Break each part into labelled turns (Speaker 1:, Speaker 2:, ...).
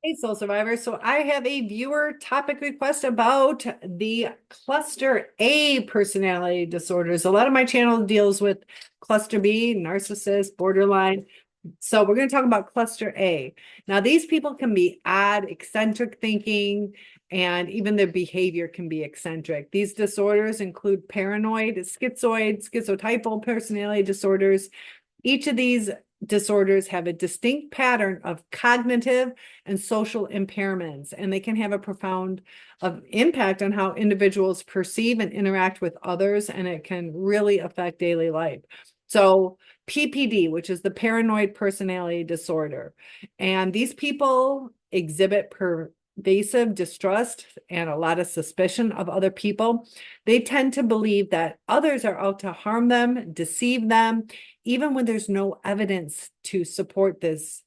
Speaker 1: Hey, Soul Survivor. So I have a viewer topic request about the cluster A personality disorders. A lot of my channel deals with cluster B, narcissist, borderline. So we're going to talk about cluster A. Now, these people can be odd, eccentric thinking, and even their behavior can be eccentric. These disorders include paranoid, schizoid, schizotypal personality disorders. Each of these disorders have a distinct pattern of cognitive and social impairments, and they can have a profound impact on how individuals perceive and interact with others, and it can really affect daily life. So PPD, which is the paranoid personality disorder, and these people exhibit pervasive distrust and a lot of suspicion of other people. They tend to believe that others are out to harm them, deceive them, even when there's no evidence to support this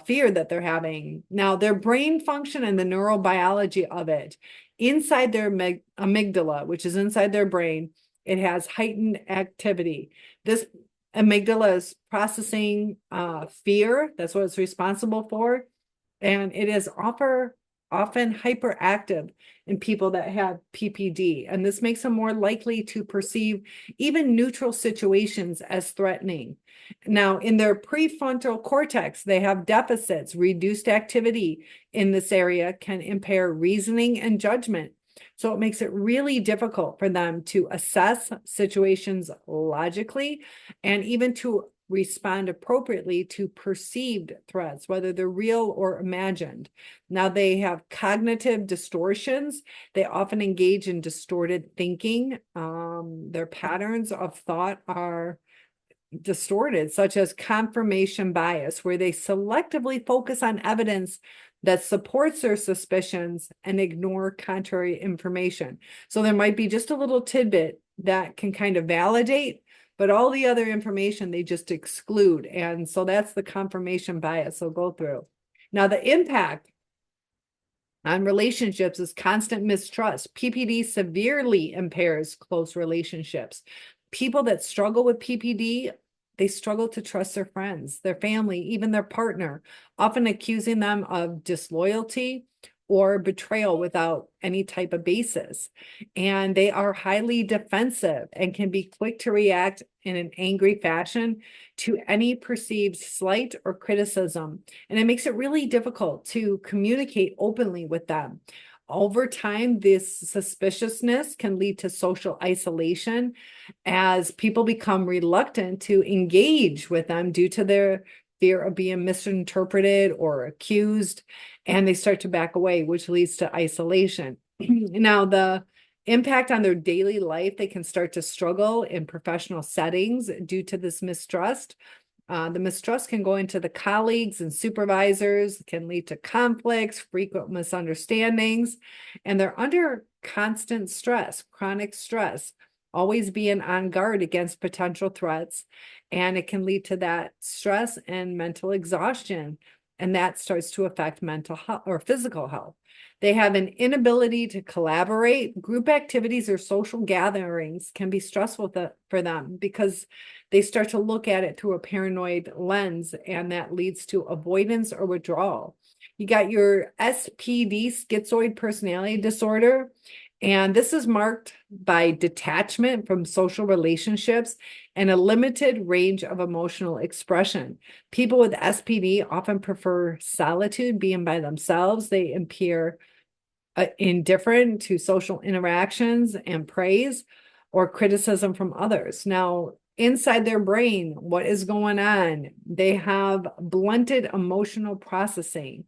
Speaker 1: fear that they're having. Now, their brain function and the neurobiology of it, inside their amygdala, which is inside their brain, it has heightened activity. This amygdala is processing fear. That's what it's responsible for. And it is often hyperactive in people that have PPD. And this makes them more likely to perceive even neutral situations as threatening. Now, in their prefrontal cortex, they have deficits. Reduced activity in this area can impair reasoning and judgment. So it makes it really difficult for them to assess situations logically and even to respond appropriately to perceived threats, whether they're real or imagined. Now, they have cognitive distortions. They often engage in distorted thinking. Their patterns of thought are distorted, such as confirmation bias, where they selectively focus on evidence that supports their suspicions and ignore contrary information. So there might be just a little tidbit that can kind of validate, but all the other information they just exclude. And so that's the confirmation bias they'll go through. Now, the impact on relationships is constant mistrust. PPD severely impairs close relationships. People that struggle with PPD, they struggle to trust their friends, their family, even their partner, often accusing them of disloyalty or betrayal without any type of basis. And they are highly defensive and can be quick to react in an angry fashion to any perceived slight or criticism. And it makes it really difficult to communicate openly with them. Over time, this suspiciousness can lead to social isolation as people become reluctant to engage with them due to their fear of being misinterpreted or accused, and they start to back away, which leads to isolation. Now, the impact on their daily life, they can start to struggle in professional settings due to this mistrust. The mistrust can go into the colleagues and supervisors, can lead to conflicts, frequent misunderstandings, and they're under constant stress, chronic stress, always being on guard against potential threats. And it can lead to that stress and mental exhaustion. And that starts to affect mental health or physical health. They have an inability to collaborate. Group activities or social gatherings can be stressful for them because they start to look at it through a paranoid lens, and that leads to avoidance or withdrawal. You got your SPD, schizoid personality disorder, and this is marked by detachment from social relationships and a limited range of emotional expression. People with SPD often prefer solitude, being by themselves. They appear indifferent to social interactions and praise or criticism from others. Now, inside their brain, what is going on? They have blunted emotional processing.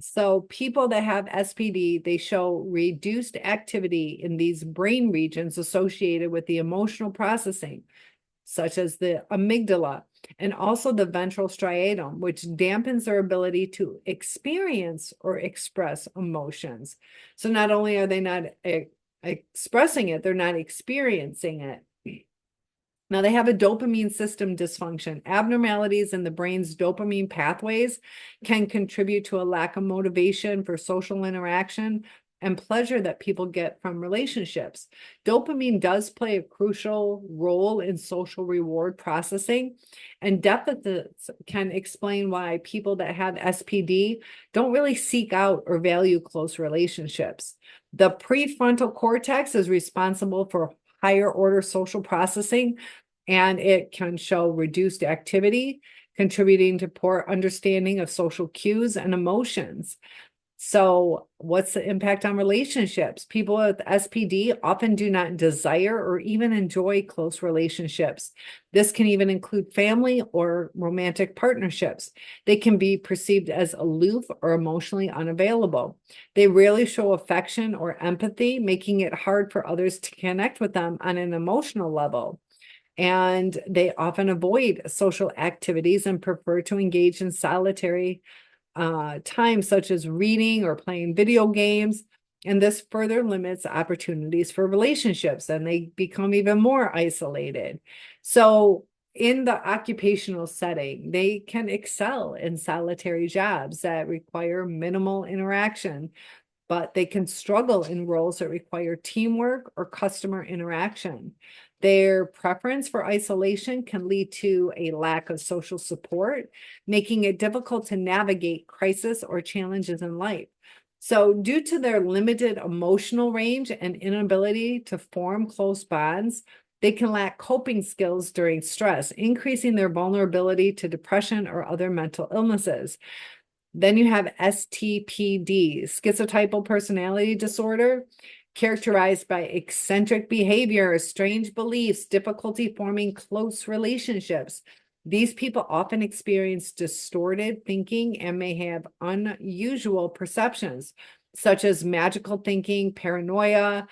Speaker 1: So people that have SPD, they show reduced activity in these brain regions associated with the emotional processing, such as the amygdala and also the ventral striatum, which dampens their ability to experience or express emotions. So not only are they not expressing it, they're not experiencing it. Now, they have a dopamine system dysfunction. Abnormalities in the brain's dopamine pathways can contribute to a lack of motivation for social interaction, and pleasure that people get from relationships. Dopamine does play a crucial role in social reward processing, and deficits can explain why people that have SPD don't really seek out or value close relationships. The prefrontal cortex is responsible for higher order social processing, and it can show reduced activity, contributing to poor understanding of social cues and emotions. So, what's the impact on relationships? People with SPD often do not desire or even enjoy close relationships. This can even include family or romantic partnerships. They can be perceived as aloof or emotionally unavailable. They rarely show affection or empathy, making it hard for others to connect with them on an emotional level. And they often avoid social activities and prefer to engage in solitary time, such as reading or playing video games. And this further limits opportunities for relationships, and they become even more isolated. So, in the occupational setting, they can excel in solitary jobs that require minimal interaction, but they can struggle in roles that require teamwork or customer interaction. Their preference for isolation can lead to a lack of social support, making it difficult to navigate crisis or challenges in life. So, due to their limited emotional range and inability to form close bonds, they can lack coping skills during stress, increasing their vulnerability to depression or other mental illnesses. Then you have STPD, schizotypal personality disorder, characterized by eccentric behavior, strange beliefs, difficulty forming close relationships. These people often experience distorted thinking and may have unusual perceptions, such as magical thinking, paranoia,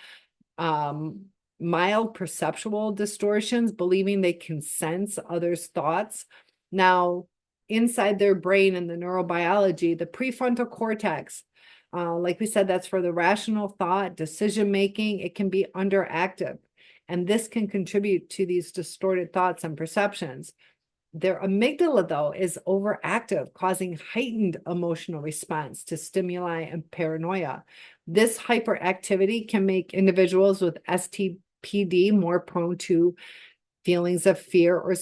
Speaker 1: mild perceptual distortions, believing they can sense others' thoughts. Now, inside their brain and the neurobiology, the prefrontal cortex, like we said, that's for the rational thought, decision making. It can be underactive, and this can contribute to these distorted thoughts and perceptions. Their amygdala, though, is overactive, causing heightened emotional response to stimuli and paranoia. This hyperactivity can make individuals with STPD more prone to feelings of fear or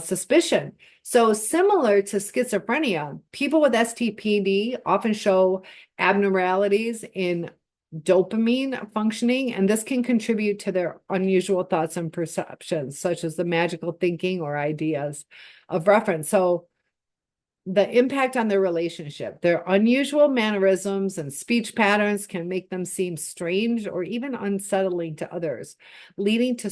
Speaker 1: suspicion. So, similar to schizophrenia, people with STPD often show abnormalities in dopamine functioning, and this can contribute to their unusual thoughts and perceptions, such as the magical thinking or ideas of reference. So, the impact on their relationship, their unusual mannerisms and speech patterns can make them seem strange or even unsettling to others, leading to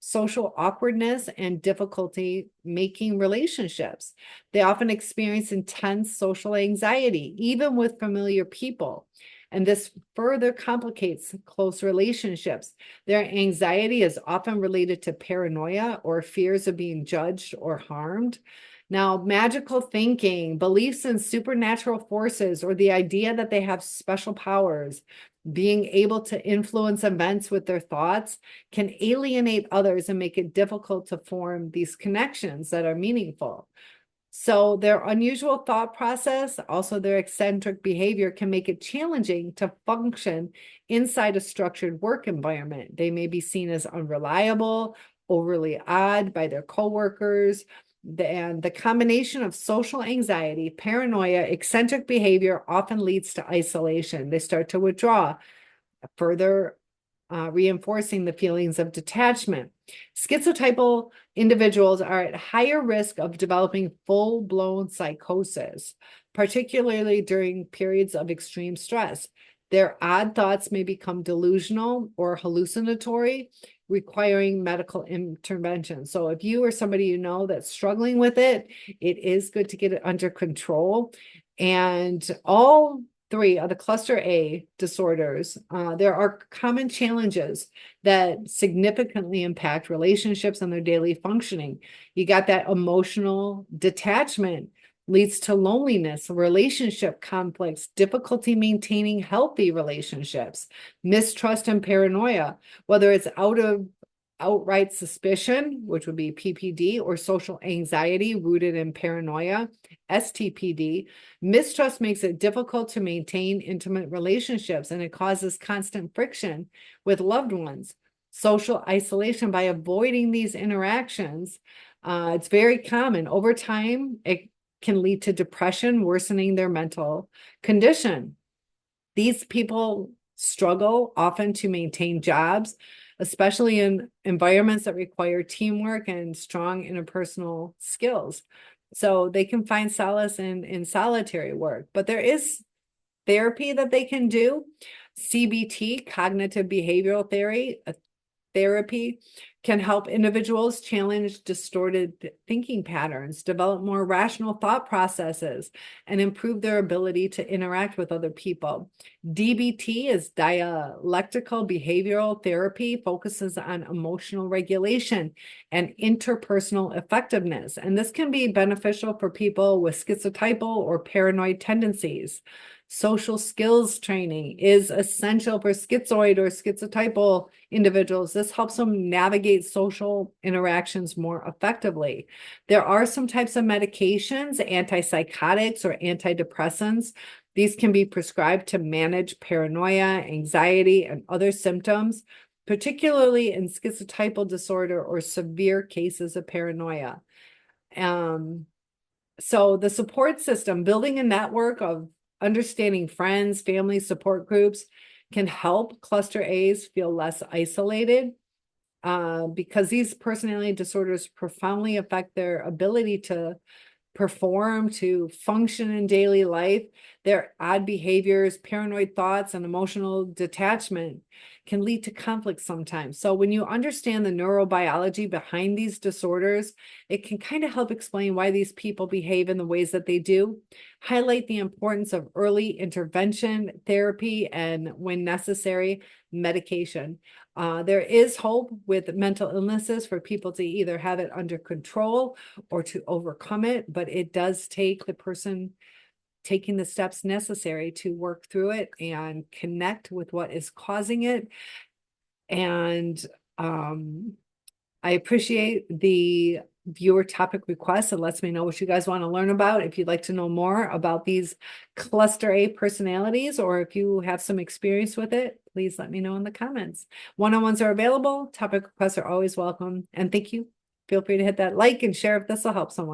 Speaker 1: social awkwardness and difficulty making relationships. They often experience intense social anxiety, even with familiar people. And this further complicates close relationships. Their anxiety is often related to paranoia or fears of being judged or harmed. Now, magical thinking, beliefs in supernatural forces, or the idea that they have special powers, being able to influence events with their thoughts, can alienate others and make it difficult to form these connections that are meaningful. So their unusual thought process, also their eccentric behavior, can make it challenging to function inside a structured work environment. They may be seen as unreliable, overly odd by their coworkers, and the combination of social anxiety, paranoia, eccentric behavior often leads to isolation. They start to withdraw, further reinforcing the feelings of detachment. Schizotypal individuals are at higher risk of developing full-blown psychosis, particularly during periods of extreme stress. Their odd thoughts may become delusional or hallucinatory, requiring medical intervention. So if you or somebody you know that's struggling with it, it is good to get it under control. And all three of the cluster A disorders, there are common challenges that significantly impact relationships and their daily functioning. You got that emotional detachment leads to loneliness, relationship conflicts, difficulty maintaining healthy relationships, mistrust and paranoia, whether it's out of outright suspicion, which would be PPD, or social anxiety rooted in paranoia, STPD. Mistrust makes it difficult to maintain intimate relationships, and it causes constant friction with loved ones. Social isolation, by avoiding these interactions, it's very common. Over time, it can lead to depression, worsening their mental condition. These people struggle often to maintain jobs, especially in environments that require teamwork and strong interpersonal skills. So they can find solace in solitary work, but there is therapy that they can do. CBT, cognitive behavioral therapy, can help individuals challenge distorted thinking patterns, develop more rational thought processes, and improve their ability to interact with other people. DBT is dialectical behavioral therapy, focuses on emotional regulation and interpersonal effectiveness. And this can be beneficial for people with schizotypal or paranoid tendencies. Social skills training is essential for schizoid or schizotypal individuals. This helps them navigate social interactions more effectively. There are some types of medications, antipsychotics or antidepressants. These can be prescribed to manage paranoia, anxiety, and other symptoms, particularly in schizotypal disorder or severe cases of paranoia. So the support system, building a network of understanding friends, family support groups can help cluster A's feel less isolated, because these personality disorders profoundly affect their ability to perform, to function in daily life. Their odd behaviors, paranoid thoughts, and emotional detachment can lead to conflict sometimes. So when you understand the neurobiology behind these disorders, it can kind of help explain why these people behave in the ways that they do, highlight the importance of early intervention, therapy, and when necessary, medication. There is hope with mental illnesses for people to either have it under control or to overcome it, but it does take the person taking the steps necessary to work through it and connect with what is causing it. And I appreciate the viewer topic requests. It lets me know what you guys want to learn about. If you'd like to know more about these cluster A personalities, or if you have some experience with it, please let me know in the comments. One-on-ones are available. Topic requests are always welcome. And thank you. Feel free to hit that like and share if this will help someone.